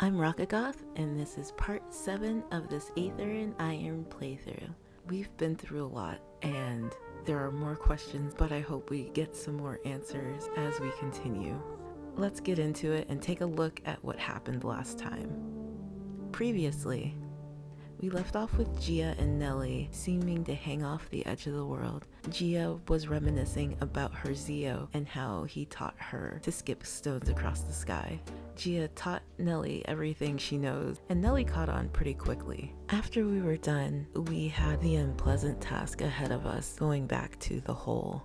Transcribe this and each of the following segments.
I'm Rockagoth, and this is part 7 of this Aether Iron playthrough. We've been through a lot, and there are more questions, but I hope we get some more answers as we continue. Let's get into it and take a look at what happened last time. Previously, we left off with Gia and Nelly seeming to hang off the edge of the world. Gia was reminiscing about her Zeo and how he taught her to skip stones across the sky. Gia taught Nelly everything she knows, and Nelly caught on pretty quickly. After we were done, we had the unpleasant task ahead of us, going back to the hole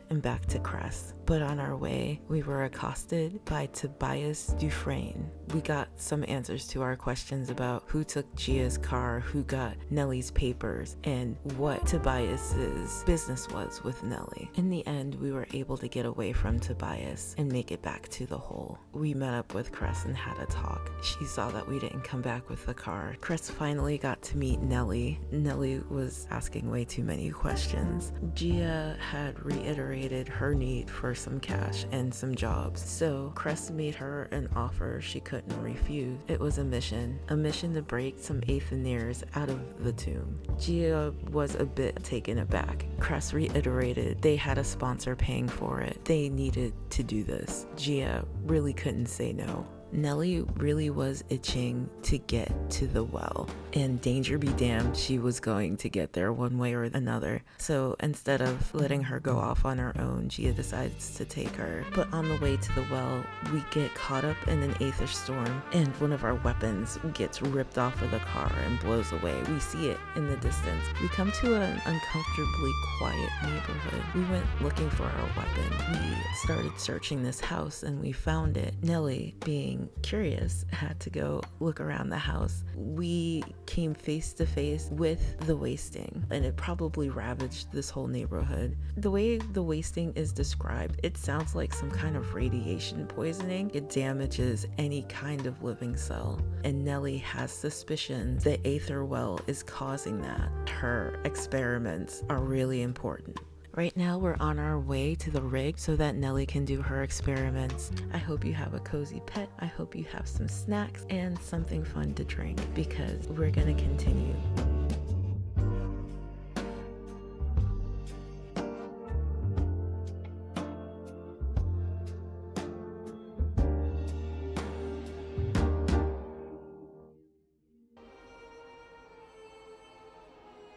and back to Cress. But on our way, we were accosted by Tobias Dufresne. We got some answers to our questions about who took Gia's car, who got Nelly's papers, and what Tobias's business was with Nelly. In the end, we were able to get away from Tobias and make it back to the hole. We met up with Cress and had a talk. She saw that we didn't come back with the car. Cress finally got to meet Nelly. Nelly was asking way too many questions. Gia had reiterated her need for some cash and some jobs, so Cress made her an offer she couldn't refuse. It was a mission to break some Aetherians out of the tomb. Gia was a bit taken aback. Cress reiterated they had a sponsor paying for it. They needed to do this. Gia really couldn't say no. Nelly really was itching to get to the well, and danger be damned, she was going to get there one way or another. So instead of letting her go off on her own, Gia decides to take her. But on the way to the well, we get caught up in an aether storm, and one of our weapons gets ripped off of the car and blows away. We see it in the distance. We come to an uncomfortably quiet neighborhood. We went looking for our weapon. We started searching this house and we found it. Nelly, being curious, had to go look around the house. We came face to face with the wasting, and it probably ravaged this whole neighborhood. The way the wasting is described, it sounds like some kind of radiation poisoning. It damages any kind of living cell, and Nelly has suspicions the Aether well is causing that. Her experiments are really important. Right now, we're on our way to the rig so that Nelly can do her experiments. I hope you have a cozy pet. I hope you have some snacks and something fun to drink, because we're gonna continue.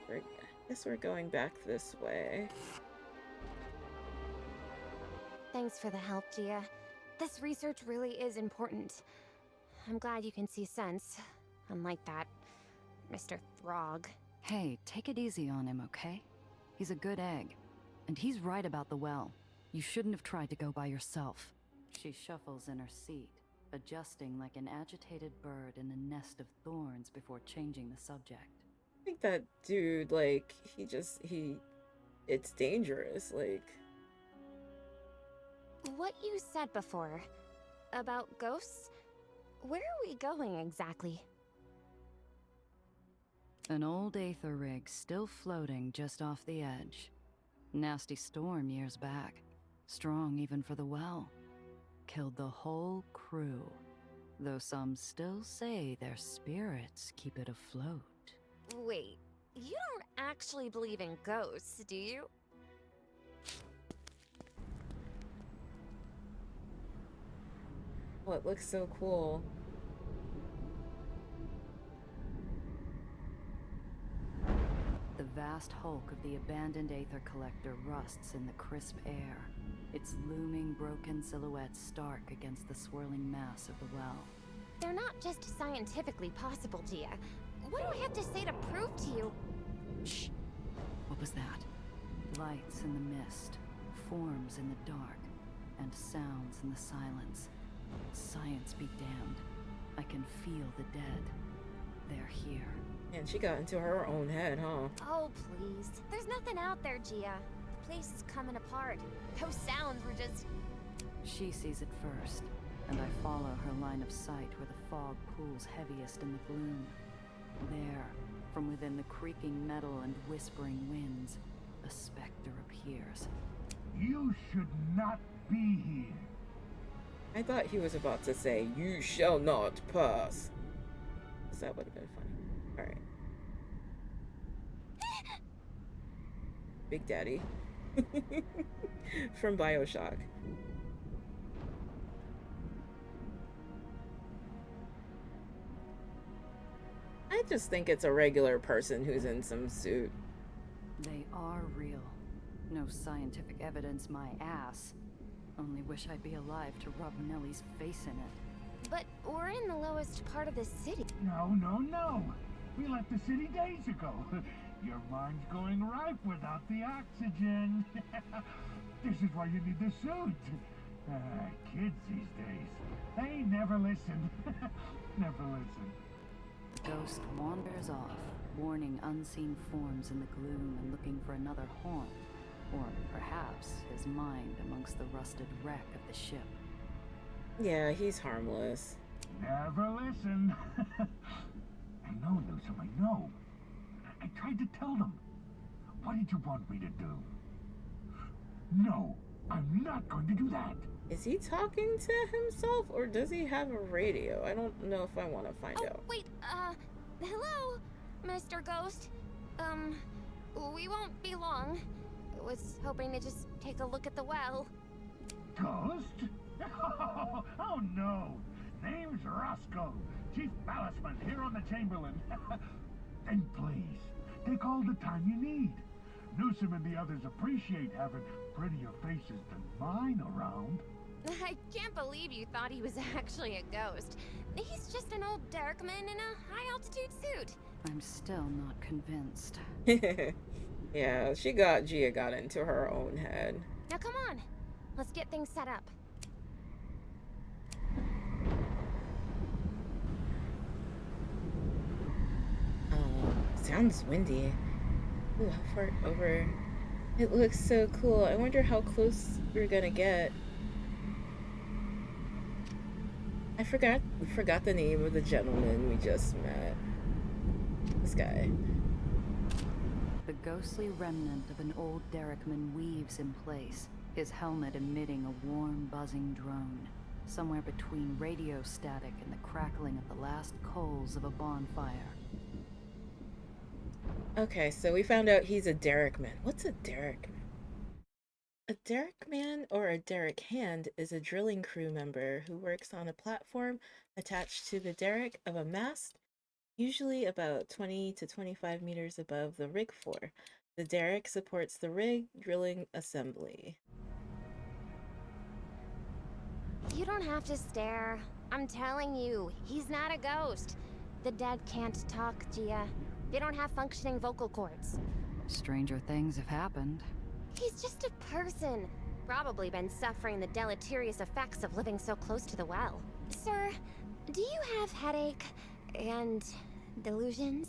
I guess we're going back this way. Thanks for the help, Gia. This research really is important. I'm glad you can see sense, unlike that Mr. Throg. Hey, take it easy on him, okay? He's a good egg. And he's right about the well. You shouldn't have tried to go by yourself. She shuffles in her seat, adjusting like an agitated bird in a nest of thorns before changing the subject. I think that dude, like, it's dangerous, like... What you said before, about ghosts, where are we going exactly? An old Aether rig still floating just off the edge. Nasty storm years back. Strong even for the well. Killed the whole crew. Though some still say their spirits keep it afloat. Wait, you don't actually believe in ghosts, do you? Oh, it looks so cool. The vast hulk of the abandoned Aether collector rusts in the crisp air, its looming broken silhouette stark against the swirling mass of the well. They're not just scientifically possible, Gia. What do I have to say to prove to you? Shh! What was that? Lights in the mist, forms in the dark, and sounds in the silence. Science be damned. I can feel the dead. They're here. And she got into her own head, huh? Oh, please. There's nothing out there, Gia. The place is coming apart. Those sounds were just... She sees it first, and I follow her line of sight where the fog pools heaviest in the gloom. There, from within the creaking metal and whispering winds, a specter appears. You should not be here. I thought he was about to say, "You shall not pass." Because that would have been funny. Alright. Big Daddy. From BioShock. I just think it's a regular person who's in some suit. They are real. No scientific evidence my ass. Only wish I'd be alive to rub Nellie's face in it. But we're in the lowest part of the city. No. We left the city days ago. Your mind's going ripe without the oxygen. This is why you need the suit. Kids these days, they never listen. Never listen. Ghost wanders off, warning unseen forms in the gloom and looking for another haunt. Or perhaps his mind amongst the rusted wreck of the ship. Yeah, he's harmless. Never listen. I know, Newsom, I know. I tried to tell them. What did you want me to do? No, I'm not going to do that. Is he talking to himself or does he have a radio? I don't know if I want to find out. Wait, hello, Mr. Ghost. We won't be long. Was hoping to just take a look at the well. Ghost? Oh no! Name's Roscoe, Chief Ballasman here on the Chamberlain. And please, take all the time you need. Newsom and the others appreciate having prettier faces than mine around. I can't believe you thought he was actually a ghost. He's just an old Derrickman in a high-altitude suit. I'm still not convinced. Yeah, Gia got into her own head. Now come on, let's get things set up. Sounds windy. Ooh, how far over? It looks so cool. I wonder how close we're gonna get. I forgot the name of the gentleman we just met. This guy. The ghostly remnant of an old Derrickman weaves in place, his helmet emitting a warm, buzzing drone, somewhere between radio static and the crackling of the last coals of a bonfire. Okay, so we found out he's a Derrickman. What's a Derrickman? A Derrickman or a derrick hand is a drilling crew member who works on a platform attached to the derrick of a mast, usually about 20 to 25 meters above the rig floor. The derrick supports the rig drilling assembly. You don't have to stare. I'm telling you, he's not a ghost. The dead can't talk, Gia. They don't have functioning vocal cords. Stranger things have happened. He's just a person. Probably been suffering the deleterious effects of living so close to the well. Sir, do you have headache and delusions?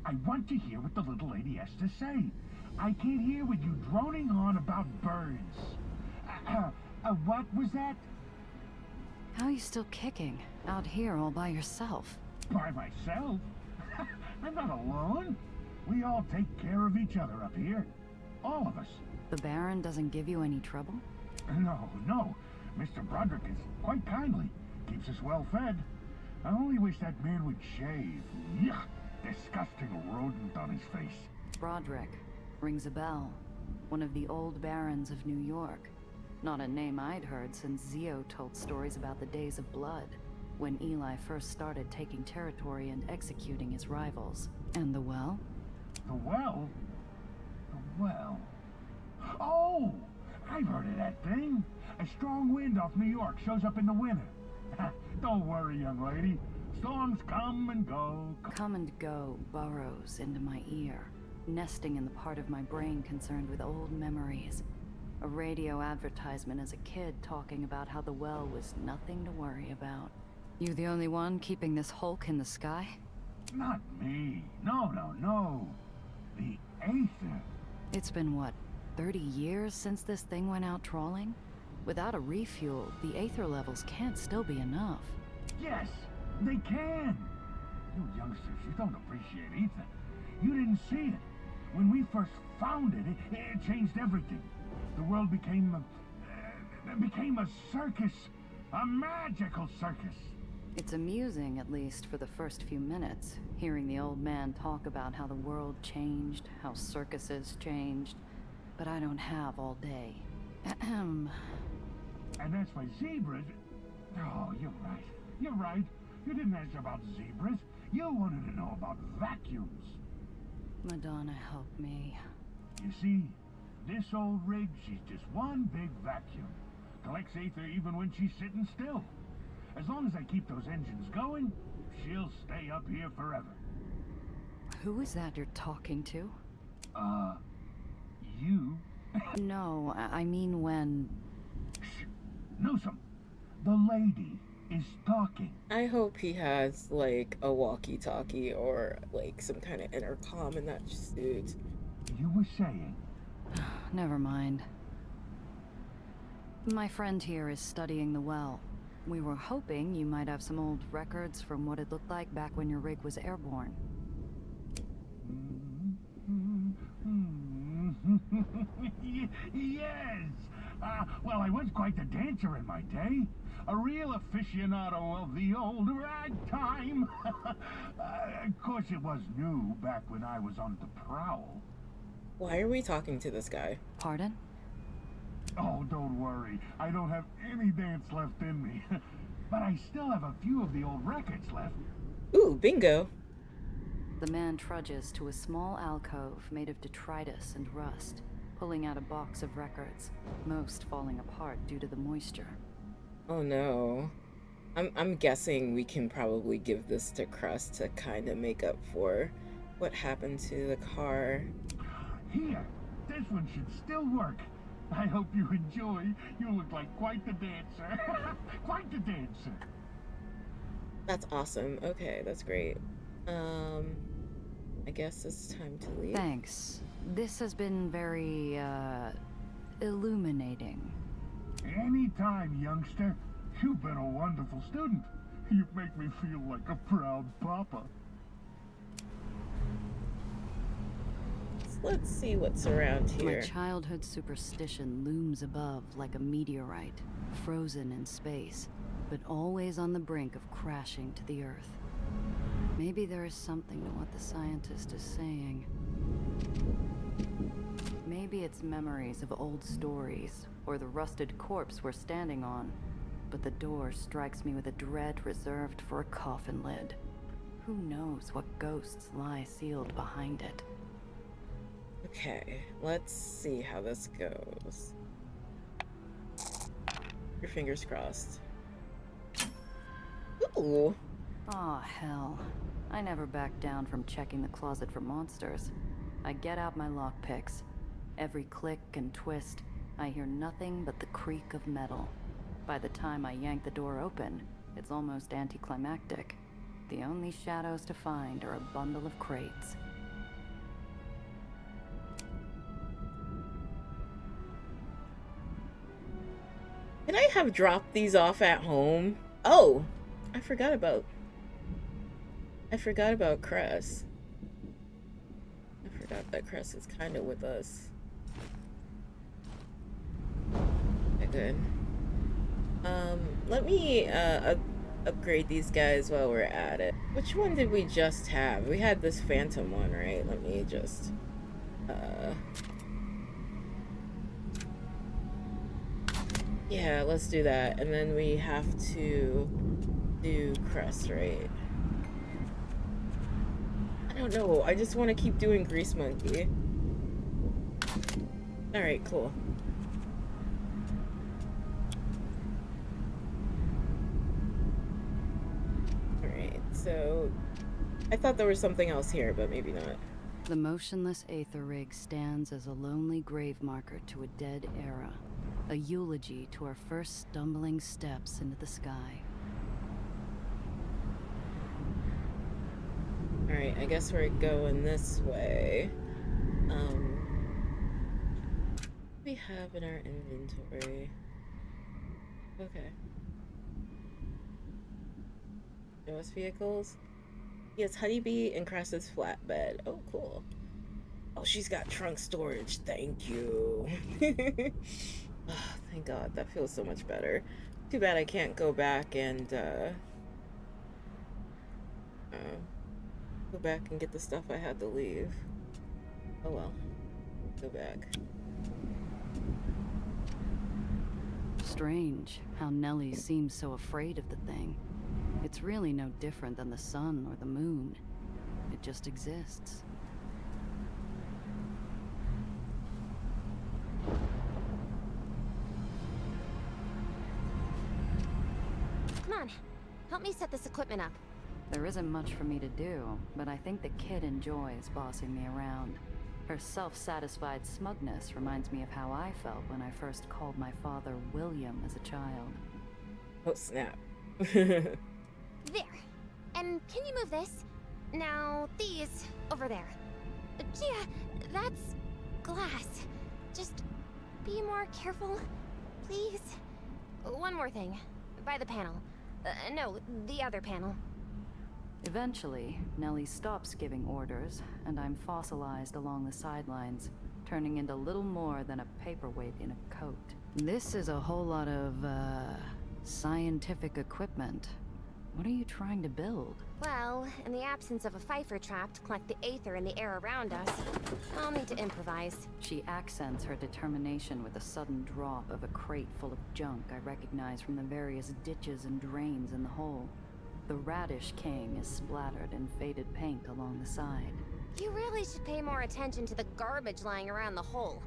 I want to hear what the little lady has to say. I can't hear with you droning on about birds. What was that? How are you still kicking, out here all by yourself? By myself? I'm not alone. We all take care of each other up here. All of us. The Baron doesn't give you any trouble? No. Mr. Broderick is quite kindly. Keeps us well fed. I only wish that man would shave. Yuck! Disgusting rodent on his face. Broderick. Rings a bell. One of the old barons of New York. Not a name I'd heard since Zio told stories about the Days of Blood, when Eli first started taking territory and executing his rivals. And the well? The well? The well? Oh! I've heard of that thing. A strong wind off New York shows up in the winter. Don't worry, young lady. Storms come and go. Come and go burrows into my ear, nesting in the part of my brain concerned with old memories. A radio advertisement as a kid talking about how the well was nothing to worry about. You the only one keeping this hulk in the sky? Not me. No. The Aether. It's been, what, 30 years since this thing went out trawling? Without a refuel, the Aether levels can't still be enough. Yes, they can. You youngsters, you don't appreciate Aether. You didn't see it. When we first found it, it changed everything. The world became It became a circus. A magical circus. It's amusing, at least for the first few minutes, hearing the old man talk about how the world changed, how circuses changed. But I don't have all day. And as for zebras... Oh, you're right. You're right. You didn't ask about zebras. You wanted to know about vacuums. Madonna, help me. You see, this old rig, she's just one big vacuum. Collects Aether even when she's sitting still. As long as I keep those engines going, she'll stay up here forever. Who is that you're talking to? You? No, I mean when... Shh. Newsome, the lady is talking. I hope he has, like, a walkie-talkie or, like, some kind of intercom in that suit. You were saying? Never mind. My friend here is studying the well. We were hoping you might have some old records from what it looked like back when your rig was airborne. Yes! Well, I was quite the dancer in my day. A real aficionado of the old ragtime. Of course, it was new back when I was on the prowl. Why are we talking to this guy? Pardon? Oh, don't worry. I don't have any dance left in me. But I still have a few of the old records left. Ooh, bingo. The man trudges to a small alcove made of detritus and rust, pulling out a box of records, most falling apart due to the moisture. Oh no. I'm guessing we can probably give this to Crust to kind of make up for what happened to the car. Here, this one should still work. I hope you enjoy. You look like quite the dancer. Quite the dancer. That's awesome. Okay, that's great. I guess it's time to leave. Thanks. This has been very, illuminating. Anytime, youngster. You've been a wonderful student. You make me feel like a proud papa. Let's see what's around My here. childhood superstition looms above like a meteorite, frozen in space, but always on the brink of crashing to the Earth. Maybe there is something to what the scientist is saying. Maybe it's memories of old stories, or the rusted corpse we're standing on, but the door strikes me with a dread reserved for a coffin lid. Who knows what ghosts lie sealed behind it? Okay, let's see how this goes. Your fingers crossed. Ooh. Aw, hell. I never back down from checking the closet for monsters. I get out my lockpicks. Every click and twist, I hear nothing but the creak of metal. By the time I yank the door open, it's almost anticlimactic. The only shadows to find are a bundle of crates. Can I have dropped these off at home? Oh, I forgot about Cress. I forgot that Cress is kind of with us. Okay, good. Let me upgrade these guys while we're at it. Which one did we just have? We had this Phantom one, right? Let me just yeah, let's do that. And then we have to do Crest, right? I don't know. I just want to keep doing Grease Monkey. Alright, cool. Alright, so I thought there was something else here, but maybe not. The motionless Aether rig stands as a lonely grave marker to a dead era. A eulogy to our first stumbling steps into the sky. Alright, I guess we're going this way. What do we have in our inventory? Okay. Show us vehicles. Yes, Honeybee and Cress's flatbed. Oh, cool. Oh, she's got trunk storage. Thank you. Oh, thank God. That feels so much better. Too bad I can't go back and go back and get the stuff I had to leave. Oh well. Go back. Strange how Nellie seems so afraid of the thing. It's really no different than the sun or the moon. It just exists. Come on, help me set this equipment up. There isn't much for me to do, but I think the kid enjoys bossing me around. Her self-satisfied smugness reminds me of how I felt when I first called my father William as a child. Oh, snap. There. And can you move this? Now, these over there. Yeah, that's glass. Just be more careful, please. One more thing. By the panel. No, the other panel. Eventually, Nellie stops giving orders, and I'm fossilized along the sidelines, turning into little more than a paperweight in a coat. This is a whole lot of, scientific equipment. What are you trying to build? Well, in the absence of a Pfeiffer trap to collect the Aether in the air around us, I'll need to improvise. She accents her determination with a sudden drop of a crate full of junk I recognize from the various ditches and drains in the hole. The Radish King is splattered in faded paint along the side. You really should pay more attention to the garbage lying around the hole.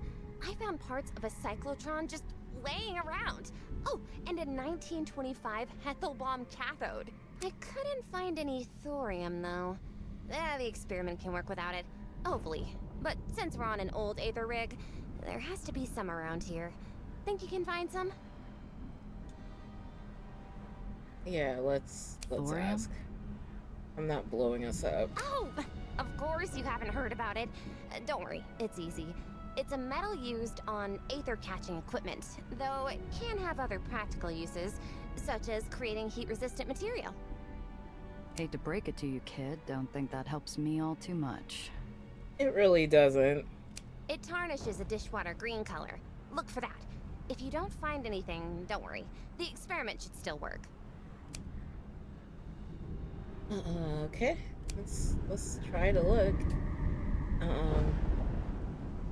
I found parts of a cyclotron just laying around. Oh, and a 1925 Hethelbaum cathode. I couldn't find any thorium, though. The experiment can work without it. Hopefully. But since we're on an old Aether rig, there has to be some around here. Think you can find some? Yeah, let's Thorium? ask. I'm not blowing us up. Oh, of course you haven't heard about it. Don't worry, it's easy. It's a metal used on Aether catching equipment, though it can have other practical uses, such as creating heat-resistant material. Hate to break it to you, kid. Don't think that helps me all too much. It really doesn't. It tarnishes a dishwater green color. Look for that. If you don't find anything, don't worry. The experiment should still work. Okay. Let's try to look.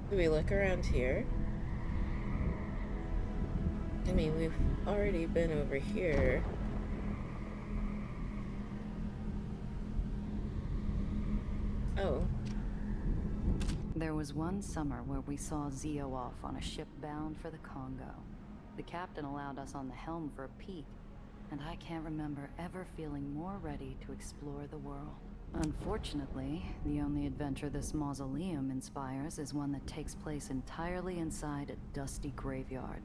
Do we look around here? I mean, we've already been over here. Oh. There was one summer where we saw Zio off on a ship bound for the Congo. The captain allowed us on the helm for a peek, and I can't remember ever feeling more ready to explore the world. Unfortunately, the only adventure this mausoleum inspires is one that takes place entirely inside a dusty graveyard.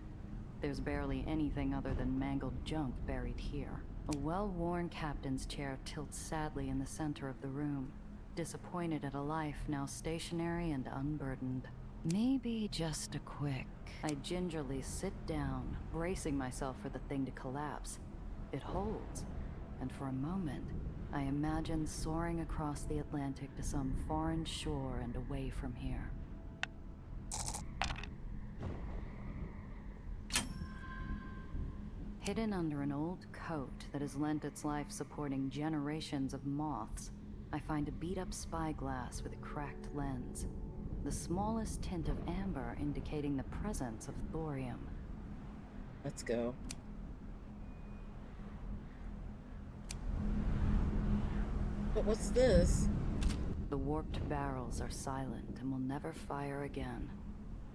There's barely anything other than mangled junk buried here. A well-worn captain's chair tilts sadly in the center of the room, disappointed at a life now stationary and unburdened. Maybe just a quick. I gingerly sit down, bracing myself for the thing to collapse. It holds, and for a moment, I imagine soaring across the Atlantic to some foreign shore and away from here. Hidden under an old coat that has lent its life supporting generations of moths, I find a beat-up spyglass with a cracked lens. The smallest tint of amber indicating the presence of thorium. Let's go. But what's this? The warped barrels are silent and will never fire again.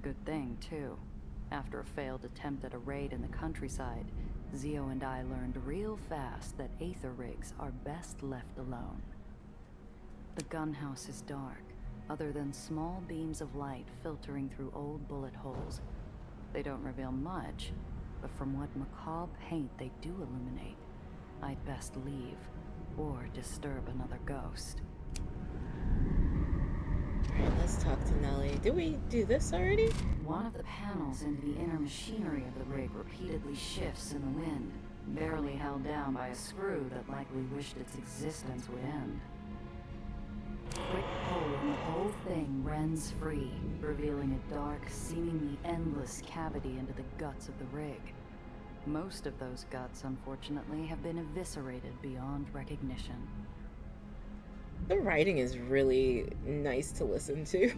Good thing, too. After a failed attempt at a raid in the countryside, Zio and I learned real fast that Aether rigs are best left alone. The gunhouse is dark, other than small beams of light filtering through old bullet holes. They don't reveal much, but from what macabre paint they do illuminate, I'd best leave, or disturb another ghost. Alright, let's talk to Nellie. Did we do this already? One of the panels into the inner machinery of the rig repeatedly shifts in the wind, barely held down by a screw that likely wished its existence would end. Quick pull and the whole thing rends free, revealing a dark, seemingly endless cavity into the guts of the rig. Most of those guts, unfortunately, have been eviscerated beyond recognition. The writing is really nice to listen to.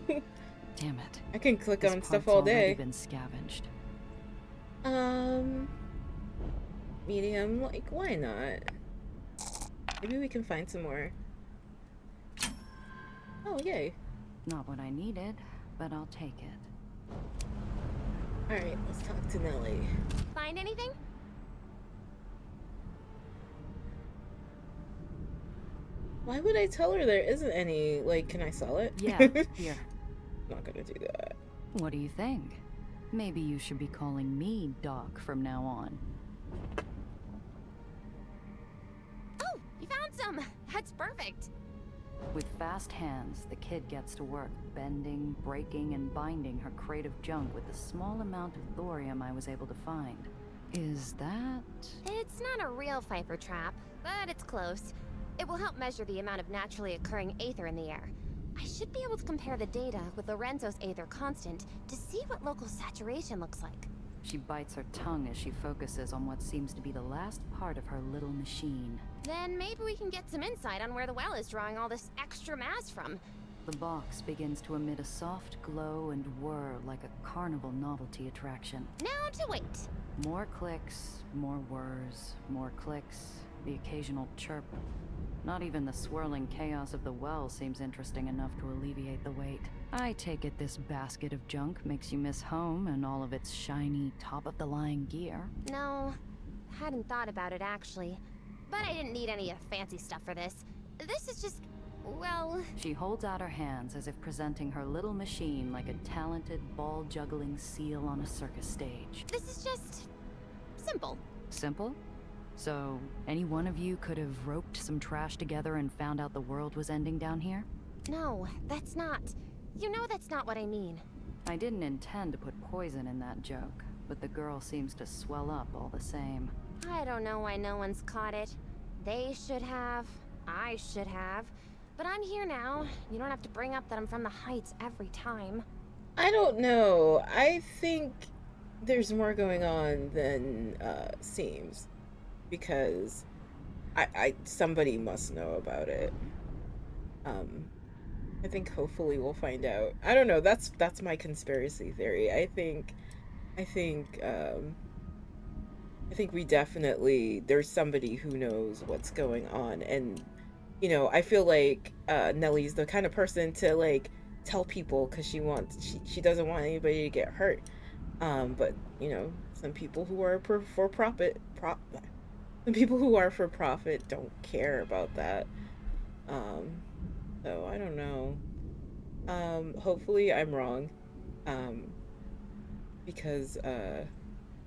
Damn it. I can click This on stuff part's all already day. been scavenged. Medium, like, why not? Maybe we can find some more. Oh, yay. Not what I needed, but I'll take it. Alright, let's talk to Nelly. Find anything? Why would I tell her there isn't any? Like, can I sell it? Yeah, here. Not gonna do that. What do you think? Maybe you should be calling me Doc from now on. Oh, you found some! That's perfect! With fast hands, the kid gets to work, bending, breaking, and binding her crate of junk with the small amount of thorium I was able to find. Is that... It's not a real Pfeiffer trap, but it's close. It will help measure the amount of naturally occurring Aether in the air. I should be able to compare the data with Lorenzo's Aether constant to see what local saturation looks like. She bites her tongue as she focuses on what seems to be the last part of her little machine. Then maybe we can get some insight on where the well is drawing all this extra mass from. The box begins to emit a soft glow and whir like a carnival novelty attraction. Now to wait. More clicks, more whirs, more clicks, the occasional chirp. Not even the swirling chaos of the well seems interesting enough to alleviate the weight. I take it this basket of junk makes you miss home and all of its shiny, top-of-the-line gear? No, hadn't thought about it actually. But I didn't need any fancy stuff for this. This is just, well... She holds out her hands as if presenting her little machine like a talented, ball-juggling seal on a circus stage. This is just... simple. Simple? So, any one of you could have roped some trash together and found out the world was ending down here? No, that's not. You know that's not what I mean. I didn't intend to put poison in that joke, but the girl seems to swell up all the same. I don't know why no one's caught it. They should have. I should have. But I'm here now. You don't have to bring up that I'm from the Heights every time. I don't know. I think there's more going on than seems. Because somebody must know about it. I think hopefully we'll find out. I don't know, that's my conspiracy theory. I think we definitely, there's somebody who knows what's going on, and you know, I feel like Nellie's the kind of person to like tell people because she doesn't want anybody to get hurt. But you know, some people who are for profit don't care about that. So I don't know. Hopefully I'm wrong. Because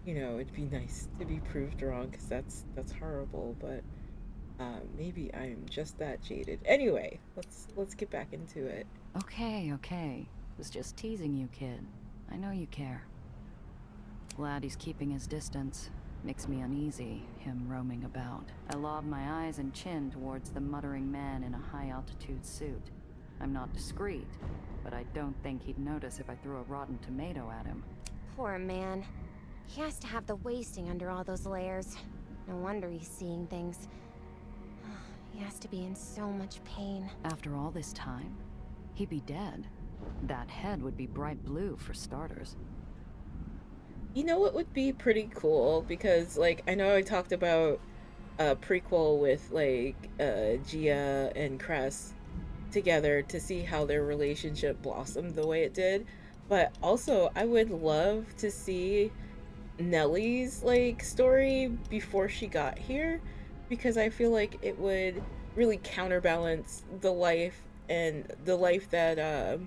you know, it'd be nice to be proved wrong, because that's horrible, but maybe I'm just that jaded. Anyway, let's get back into it. Okay. Was just teasing you, kid. I know you care. Glad he's keeping his distance. Makes me uneasy, him roaming about. I lob my eyes and chin towards the muttering man in a high-altitude suit. I'm not discreet, but I don't think he'd notice if I threw a rotten tomato at him. Poor man. He has to have the wasting under all those layers. No wonder he's seeing things. He has to be in so much pain. After all this time, he'd be dead. That head would be bright blue, for starters. You know what would be pretty cool? Because, like, I know I talked about a prequel with, like, Gia and Cress together to see how their relationship blossomed the way it did. But also, I would love to see Nellie's, like, story before she got here. Because I feel like it would really counterbalance the life that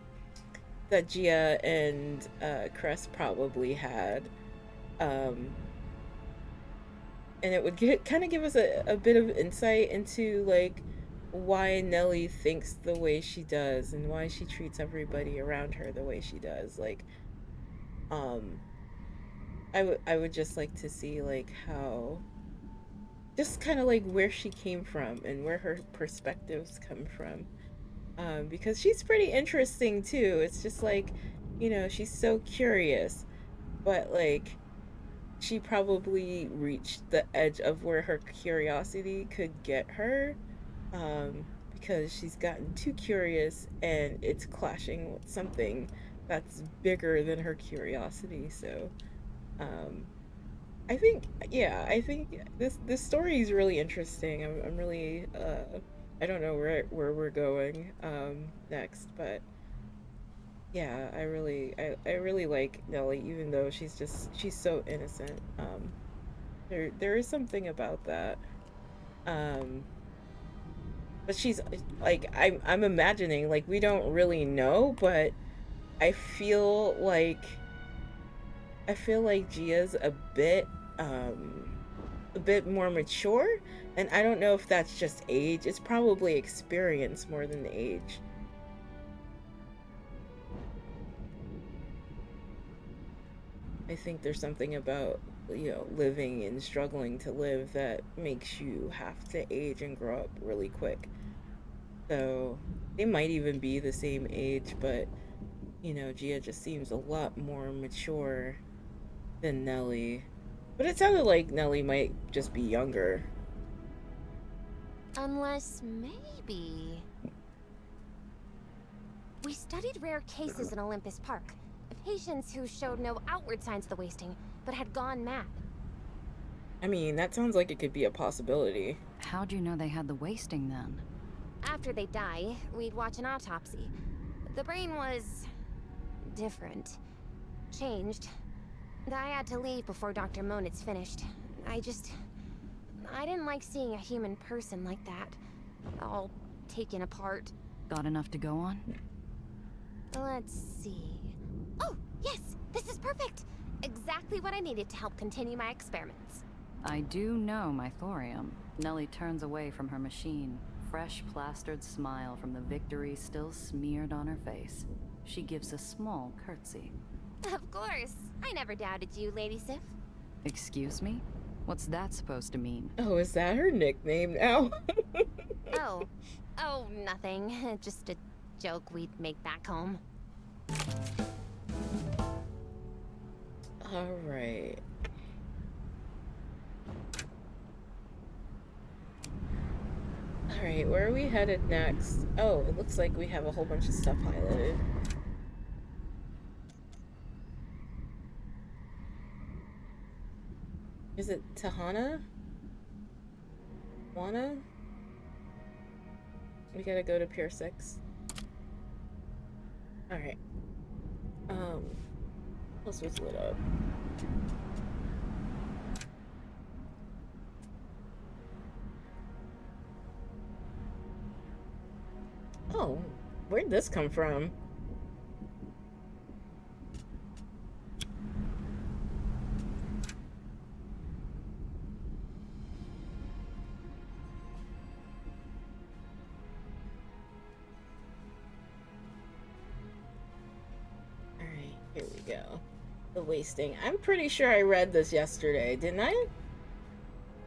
that Gia and Cress probably had. And it would kind of give us a bit of insight into like why Nellie thinks the way she does and why she treats everybody around her the way she does. Like, I would just like to see like how, just kind of like where she came from and where her perspectives come from. because she's pretty interesting too. It's just like, you know, she's so curious, but like she probably reached the edge of where her curiosity could get her, because she's gotten too curious and it's clashing with something that's bigger than her curiosity. So, um, I think, yeah, I think this story is really interesting. I'm really I don't know where we're going next, but yeah, I really like Nellie, even though she's so innocent. There is something about that. Um, but she's like I'm imagining, like, we don't really know, but I feel like Gia's a bit more mature, and I don't know if that's just age. It's probably experience more than age. I think there's something about, you know, living and struggling to live that makes you have to age and grow up really quick. So they might even be the same age, but you know, Gia just seems a lot more mature than Nellie. But it sounded like Nellie might just be younger. Unless maybe... We studied rare cases in Olympus Park. Patients who showed no outward signs of the wasting, but had gone mad. I mean, that sounds like it could be a possibility. How'd you know they had the wasting then? After they die, we'd watch an autopsy. The brain was... different. Changed. I had to leave before Dr. Monitz finished. I didn't like seeing a human person like that. All taken apart. Got enough to go on? Let's see... Oh, yes! This is perfect! Exactly what I needed to help continue my experiments. I do know my thorium. Nellie turns away from her machine, fresh plastered smile from the victory still smeared on her face. She gives a small curtsy. Of course. I never doubted you, Lady Sif. Excuse me? What's that supposed to mean? Oh, is that her nickname now? Oh, nothing. Just a joke we'd make back home. All right. All right, where are we headed next? Oh, it looks like we have a whole bunch of stuff highlighted. Is it Tahana? Wana? We gotta go to Pier 6. Alright. What else was lit up? Oh, where'd this come from? Alright, here we go. The wasting. I'm pretty sure I read this yesterday, didn't I?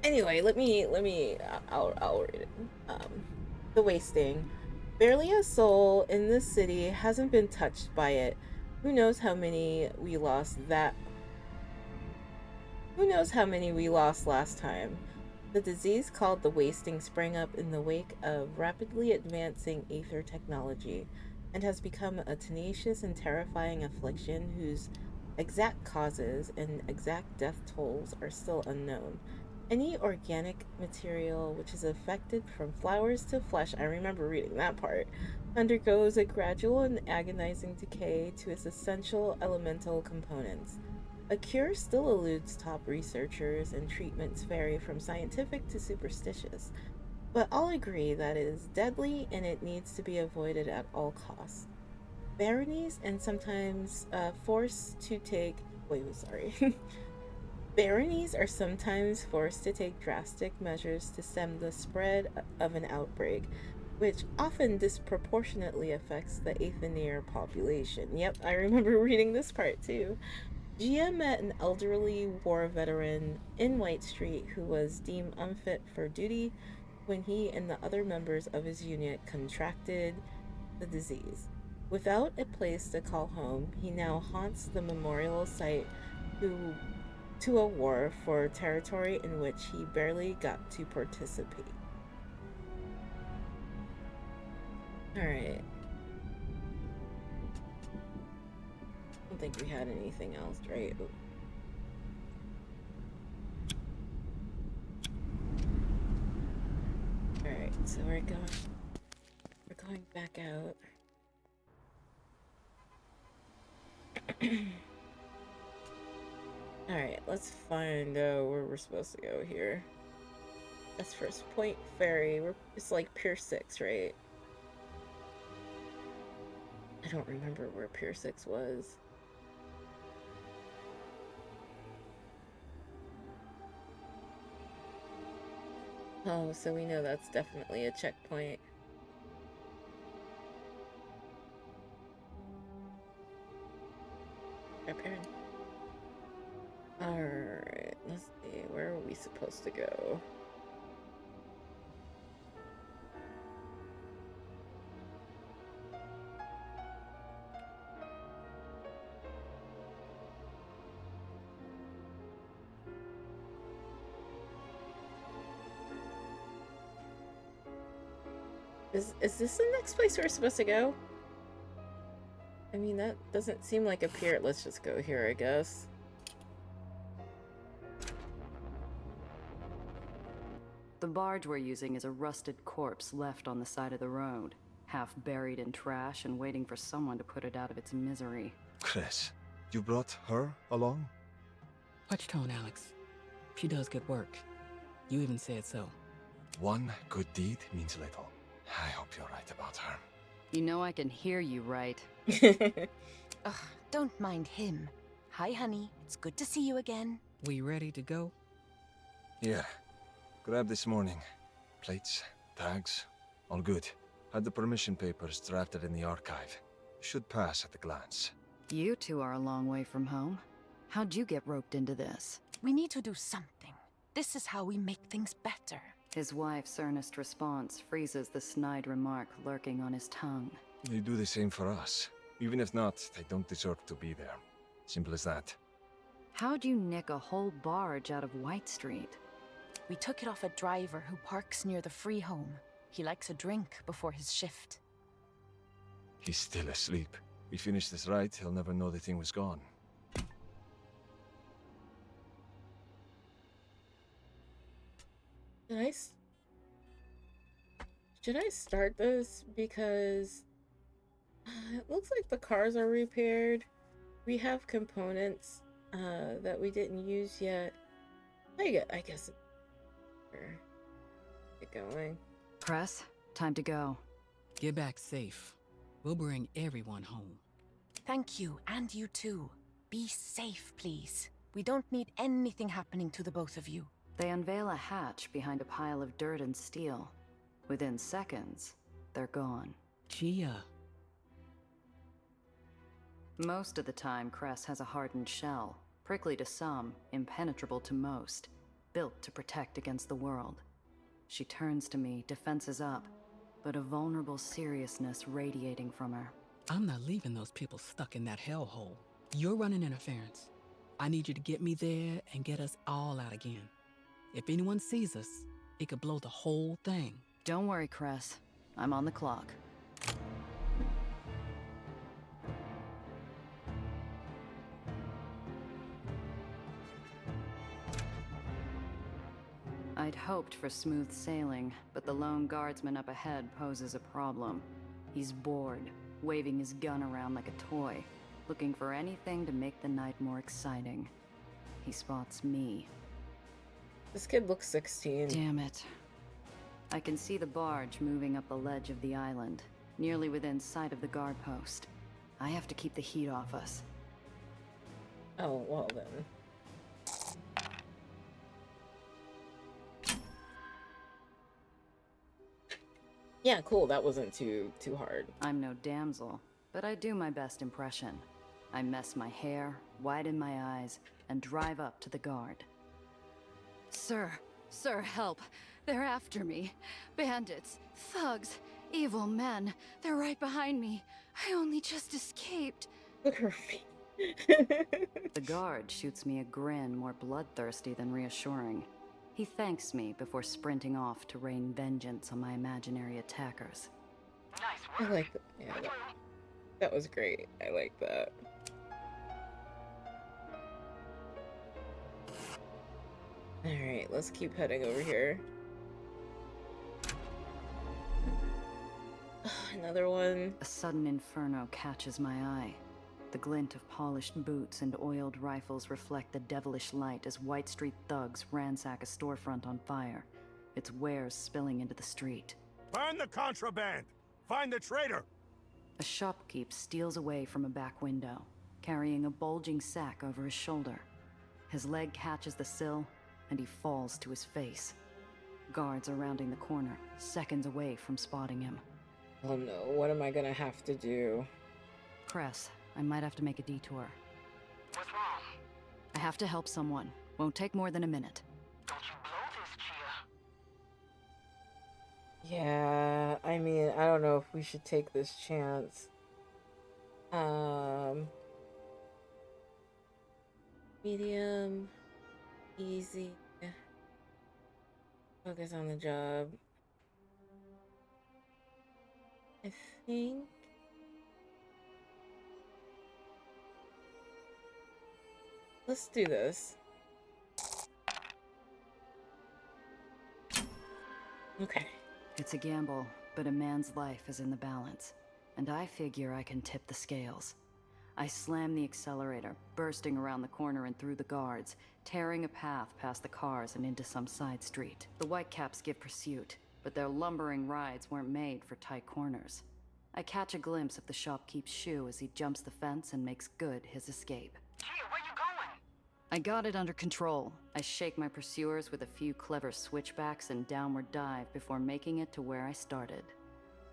Anyway, I'll read it. The wasting. Barely a soul in this city hasn't been touched by it. Who knows how many we lost last time? The disease called the wasting sprang up in the wake of rapidly advancing Aether technology and has become a tenacious and terrifying affliction whose exact causes and exact death tolls are still unknown. Any organic material which is affected from flowers to flesh, I remember reading that part, undergoes a gradual and agonizing decay to its essential elemental components. A cure still eludes top researchers, and treatments vary from scientific to superstitious, but all agree that it is deadly and it needs to be avoided at all costs. Baronies and sometimes forced to take... Baronies are sometimes forced to take drastic measures to stem the spread of an outbreak, which often disproportionately affects the Aetherneer population. Yep, I remember reading this part too. Gia met an elderly war veteran in White Street who was deemed unfit for duty when he and the other members of his unit contracted the disease. Without a place to call home, he now haunts the memorial site to a war for territory in which he barely got to participate. Alright. I don't think we had anything else, right? Ooh. Alright, so we're going back out. Alright, let's find out where we're supposed to go here. That's First Point Ferry. It's like Pier 6, right? I don't remember where Pier 6 was. Oh, so we know that's definitely a checkpoint. Apparently. Alright, let's see. Where are we supposed to go? Is this the next place we're supposed to go? I mean, that doesn't seem like a pier. Let's just go here, I guess. The barge we're using is a rusted corpse left on the side of the road, half buried in trash and waiting for someone to put it out of its misery. Chris, you brought her along? Watch your tone, Alex. She does good work. You even said so. One good deed means little. I hope you're right about her. You know I can hear you, right? Ugh, don't mind him. Hi, honey. It's good to see you again. We ready to go? Here. Grab this morning. Plates, tags, all good. Had the permission papers drafted in the archive. Should pass at a glance. You two are a long way from home. How'd you get roped into this? We need to do something. This is how we make things better. His wife's earnest response freezes the snide remark lurking on his tongue. They do the same for us. Even if not, they don't deserve to be there. Simple as that. How'd you nick a whole barge out of White Street? We took it off a driver who parks near the free home. He likes a drink before his shift. He's still asleep. We finish this right, he'll never know the thing was gone. Should I start this? Because it looks like the cars are repaired. We have components that we didn't use yet. I guess get going. Press, time to go. Get back safe. We'll bring everyone home. Thank you, and you too. Be safe, please. We don't need anything happening to the both of you. They unveil a hatch behind a pile of dirt and steel. Within seconds, they're gone. Gia. Most of the time, Cress has a hardened shell, prickly to some, impenetrable to most, built to protect against the world. She turns to me, defenses up, but a vulnerable seriousness radiating from her. I'm not leaving those people stuck in that hellhole. You're running interference. I need you to get me there and get us all out again. If anyone sees us, it could blow the whole thing. Don't worry, Cress. I'm on the clock. I'd hoped for smooth sailing, but the lone guardsman up ahead poses a problem. He's bored, waving his gun around like a toy, looking for anything to make the night more exciting. He spots me. This kid looks 16. Damn it. I can see the barge moving up the ledge of the island, nearly within sight of the guard post. I have to keep the heat off us. Oh, well then. Yeah, cool. That wasn't too hard. I'm no damsel, but I do my best impression. I mess my hair, widen my eyes, and drive up to the guard. Sir, help. They're after me. Bandits, thugs, Evil men. They're right behind me. I only just escaped. Look at her feet. The guard shoots me a grin more bloodthirsty than reassuring. He thanks me before sprinting off to rain vengeance on my imaginary attackers. I like that. Yeah, that was great. I like that. Alright, let's keep heading over here. Another one. A sudden inferno catches my eye. The glint of polished boots and oiled rifles reflect the devilish light as White Street thugs ransack a storefront on fire, its wares spilling into the street. Find the contraband! Find the traitor! A shopkeep steals away from a back window, carrying a bulging sack over his shoulder. His leg catches the sill, and he falls to his face. Guards are rounding the corner, seconds away from spotting him. Oh no, what am I gonna have to do? Cress, I might have to make a detour. What's wrong? I have to help someone. Won't take more than a minute. Don't you blow this, Chia. Yeah, I mean, I don't know if we should take this chance. Medium, easy, focus on the job. I think let's do this. Okay. It's a gamble, but a man's life is in the balance, and I figure I can tip the scales. I slam the accelerator, bursting around the corner and through the guards, tearing a path past the cars and into some side street. The Whitecaps give pursuit, but their lumbering rides weren't made for tight corners. I catch a glimpse of the shopkeep's shoe as he jumps the fence and makes good his escape. Chia, where you going? I got it under control. I shake my pursuers with a few clever switchbacks and downward dive before making it to where I started.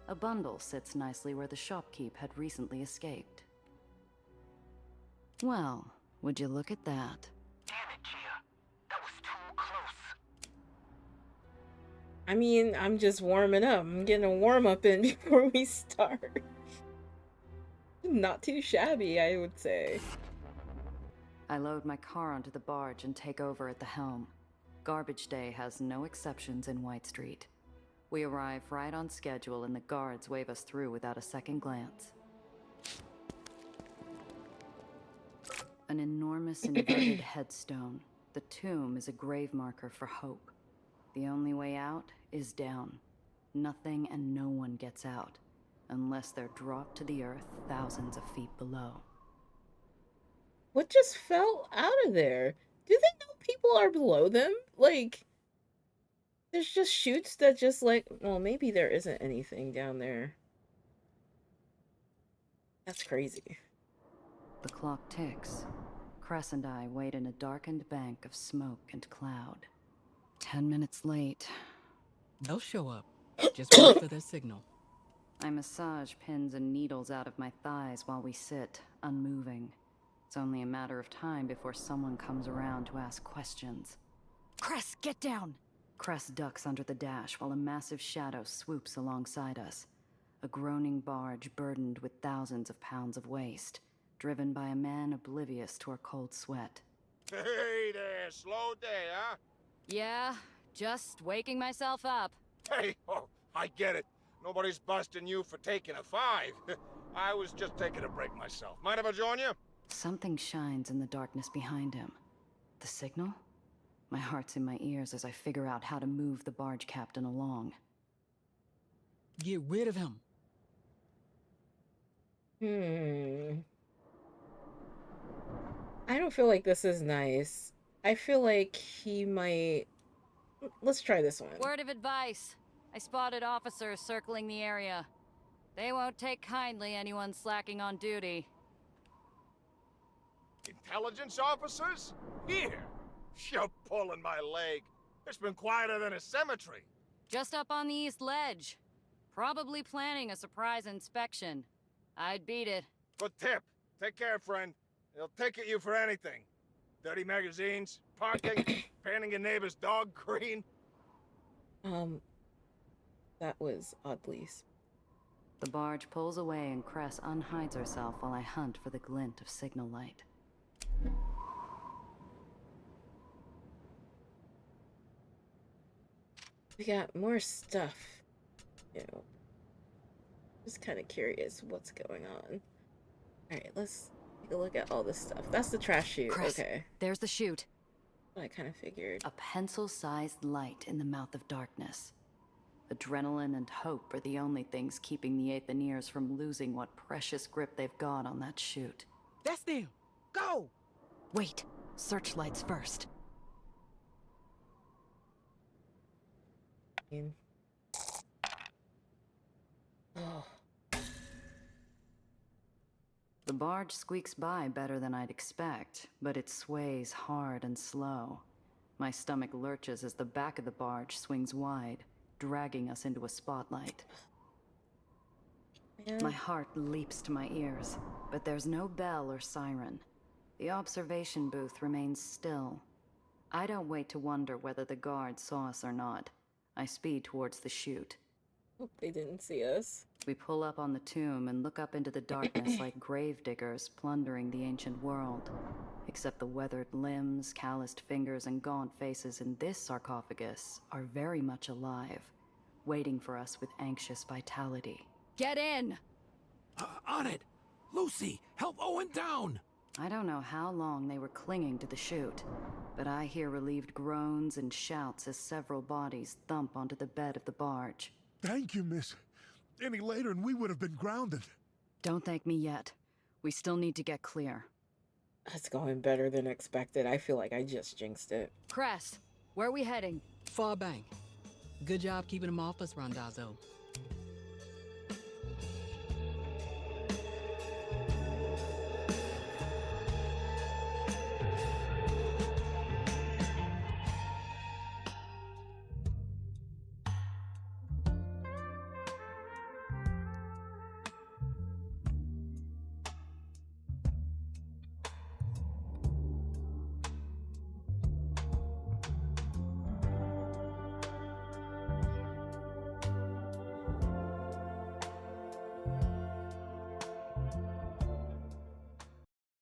A bundle sits nicely where the shopkeep had recently escaped. Well, would you look at that? Damn it, Chia. That was too close. I mean, I'm just warming up. I'm getting a warm-up in before we start. Not too shabby, I would say. I load my car onto the barge and take over at the helm. Garbage day has no exceptions in White Street. We arrive right on schedule and the guards wave us through without a second glance. An enormous inverted headstone. The tomb is a grave marker for hope. The only way out is down. Nothing and no one gets out, unless they're dropped to the earth thousands of feet below. What just fell out of there? Do they know people are below them? Like, there's just chutes that just like, well, maybe there isn't anything down there. That's crazy. The clock ticks. Cress and I wait in a darkened bank of smoke and cloud. 10 minutes late. They'll show up. Just wait for their signal. I massage pins and needles out of my thighs while we sit, unmoving. It's only a matter of time before someone comes around to ask questions. Cress, get down! Cress ducks under the dash while a massive shadow swoops alongside us. A groaning barge burdened with thousands of pounds of waste, driven by a man oblivious to our cold sweat. Hey there, slow day, huh? Yeah, just waking myself up. Hey, oh, I get it. Nobody's busting you for taking a 5. I was just taking a break myself. Mind if I join you? Something shines in the darkness behind him. The signal? My heart's in my ears as I figure out how to move the barge captain along. Get rid of him. I don't feel like this is nice. I feel like he might... Let's try this one. Word of advice. I spotted officers circling the area. They won't take kindly anyone slacking on duty. Intelligence officers? Here! You're pulling my leg. It's been quieter than a cemetery. Just up on the east ledge. Probably planning a surprise inspection. I'd beat it. Good tip. Take care, friend. They'll ticket you for anything. Dirty magazines, parking, painting your neighbor's dog green. That was oddly The barge pulls away and Cress unhides herself while I hunt for the glint of signal light. We got more stuff. You know, just kind of curious what's going on. Alright, let's take a look at all this stuff. That's the trash chute. Cress, Okay. there's the chute. I kind of figured. A pencil-sized light in the mouth of darkness. Adrenaline and hope are the only things keeping the Aetherians from losing what precious grip they've got on that chute. That's them. Go! Wait, searchlights first. Oh. The barge squeaks by better than I'd expect, but it sways hard and slow. My stomach lurches as the back of the barge swings wide, dragging us into a spotlight. Man. My heart leaps to my ears, but there's no bell or siren. The observation booth remains still. I don't wait to wonder whether the guards saw us or not. I speed towards the chute. Hope they didn't see us. We pull up on the tomb and look up into the darkness like gravediggers plundering the ancient world. Except the weathered limbs, calloused fingers, and gaunt faces in this sarcophagus are very much alive, waiting for us with anxious vitality. Get in! On it! Lucy, help Owen down! I don't know how long they were clinging to the chute, but I hear relieved groans and shouts as several bodies thump onto the bed of the barge. Thank you, miss. Any later and we would have been grounded. Don't thank me yet. We still need to get clear. That's going better than expected. I feel like I just jinxed it. Cress, where are we heading? Far bank. Good job keeping them off us, Randazzo.